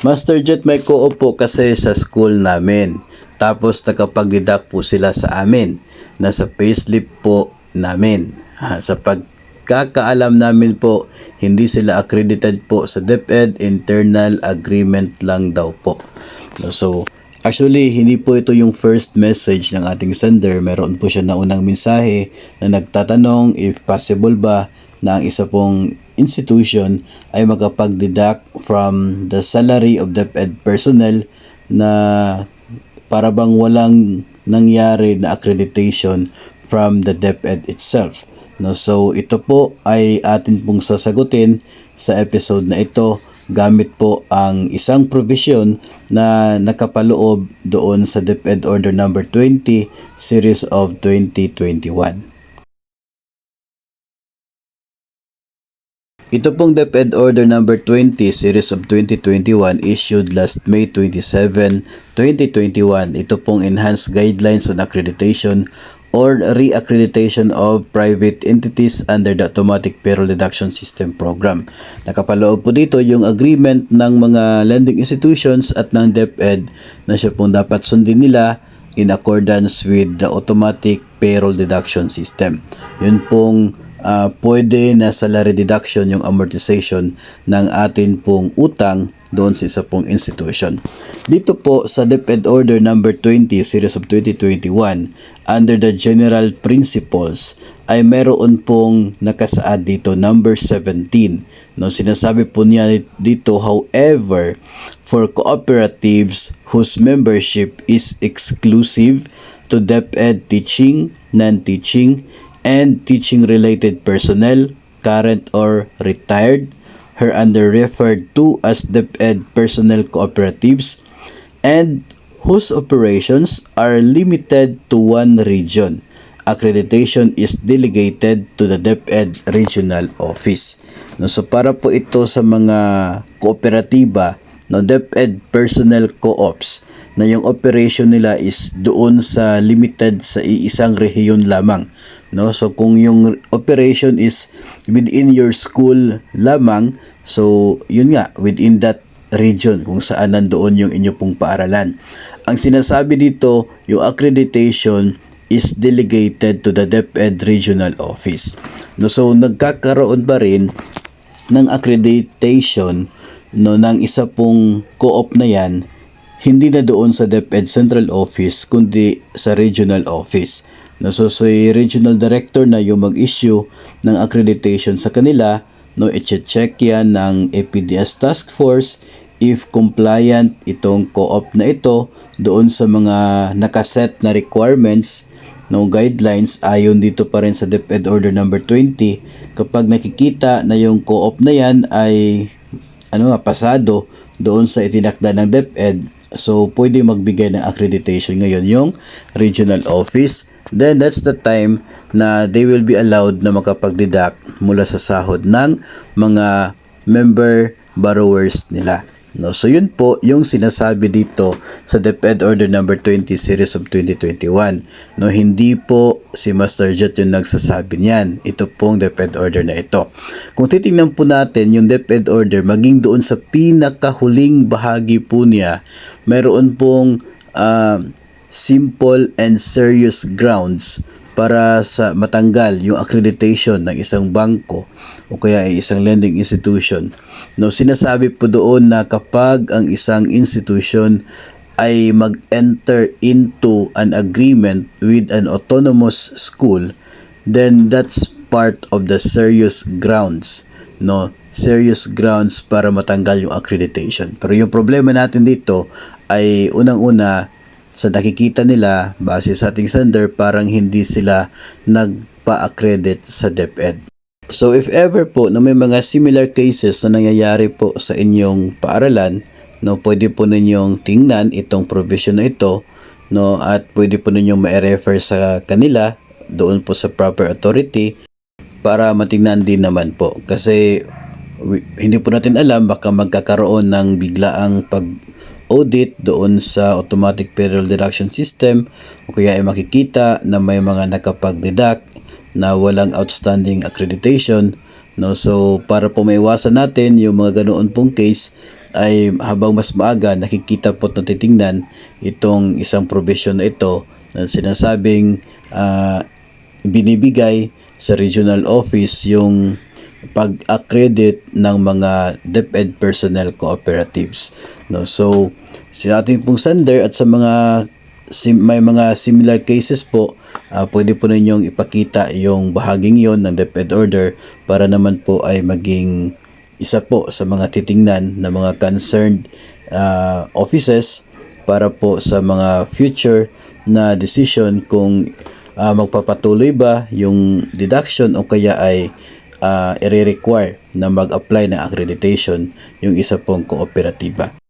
Master Jet, may co-op po kasi sa school namin. Tapos nakapag-deduct po sila sa amin. Nasa payslip po namin. Sa pagkakaalam namin po, hindi sila accredited po sa DepEd. Internal agreement lang daw po. So, actually, hindi po ito yung first message ng ating sender. Meron po siya na unang mensahe na nagtatanong if possible ba na ang isa pong institution ay makapag-deduct from the salary of DepEd personnel na para bang walang nangyari na accreditation from the DepEd itself. No, so ito po ay atin pong sasagutin sa episode na ito gamit po ang isang provision na nakapaloob doon sa DepEd Order Number 20 Series of 2021. Ito pong DepEd Order Number 20 Series of 2021 issued last May 27, 2021. Ito pong Enhanced Guidelines on Accreditation or Re-accreditation of Private Entities under the Automatic Payroll Deduction System Program. Nakapaloob po dito yung agreement ng mga lending institutions at ng DepEd na siya pong dapat sundin nila in accordance with the Automatic Payroll Deduction System. Yun pong pwede na salary deduction yung amortization ng atin pong utang doon sa isa pong institution. Dito po sa DepEd Order Number 20 Series of 2021 under the General Principles ay meron pong nakasaad dito number 17. No, sinasabi po niya dito, however, for cooperatives whose membership is exclusive to DepEd teaching, non-teaching, and teaching-related personnel, current or retired, hereunder referred to as DepEd personnel cooperatives, and whose operations are limited to one region. Accreditation is delegated to the DepEd Regional Office. No, so para po ito sa mga kooperatiba, no, DepEd personnel co-ops, na yung operation nila is doon sa limited sa iisang rehiyon lamang. No, so kung yung operation is within your school lamang, so yun nga, within that region kung saan nandoon yung inyo pong paaralan. Ang sinasabi dito, yung accreditation is delegated to the DepEd Regional Office. No, so nagkakaroon ba rin ng accreditation, no, ng isa pong co-op na yan, hindi na doon sa DepEd Central Office kundi sa Regional Office. No, so regional director na yung mag-issue ng accreditation sa kanila, no, i-check yan ng APDS Task Force if compliant itong co-op na ito doon sa mga nakaset na requirements, no, guidelines ayon dito pa rin sa DepEd Order Number 20. Kapag nakikita na yung co-op na yan ay pasado doon sa itinakda ng DepEd, so pwede magbigay ng accreditation ngayon yung regional office. Then that's the time na they will be allowed na makapag-deduct mula sa sahod ng mga member borrowers nila. No, so yun po yung sinasabi dito sa DepEd Order Number 20 Series of 2021. No, hindi po si Master Jet yung nagsasabi niyan. Ito pong DepEd Order na ito. Kung titingnan po natin yung DepEd Order, maging doon sa pinakahuling bahagi po niya, mayroon pong simple and serious grounds para sa matanggal yung accreditation ng isang bangko o kaya ay isang lending institution. No, sinasabi po doon na kapag ang isang institution ay mag-enter into an agreement with an autonomous school, then that's part of the serious grounds. No, serious grounds para matanggal yung accreditation. Pero yung problema natin dito ay unang-una, sa nakikita nila base sa ating sender, parang hindi sila nagpa-accredit sa DepEd. So if ever po na may mga similar cases na nangyayari po sa inyong paaralan, no, pwede po ninyong tingnan itong provision na ito, no, at pwede po ninyong ma-refer sa kanila doon po sa proper authority para matingnan din naman po. Kasi hindi po natin alam, baka magkakaroon ng biglaang audit doon sa Automatic Payroll Deduction System o kaya ay makikita na may mga nakapag-deduct na walang outstanding accreditation, no? So para po maiwasan natin yung mga ganoon pong case, ay habang mas maaga nakikita po at natitingnan itong isang provision na ito na sinasabing binibigay sa regional office yung pag-accredit ng mga DepEd personnel cooperatives, no? So sa ating pong sender at sa mga may mga similar cases po, pwede po ninyong ipakita yung bahaging yon ng DepEd order para naman po ay maging isa po sa mga titingnan ng mga concerned offices para po sa mga future na decision kung magpapatuloy ba yung deduction o kaya ay i-require na mag-apply ng accreditation yung isa pong kooperatiba.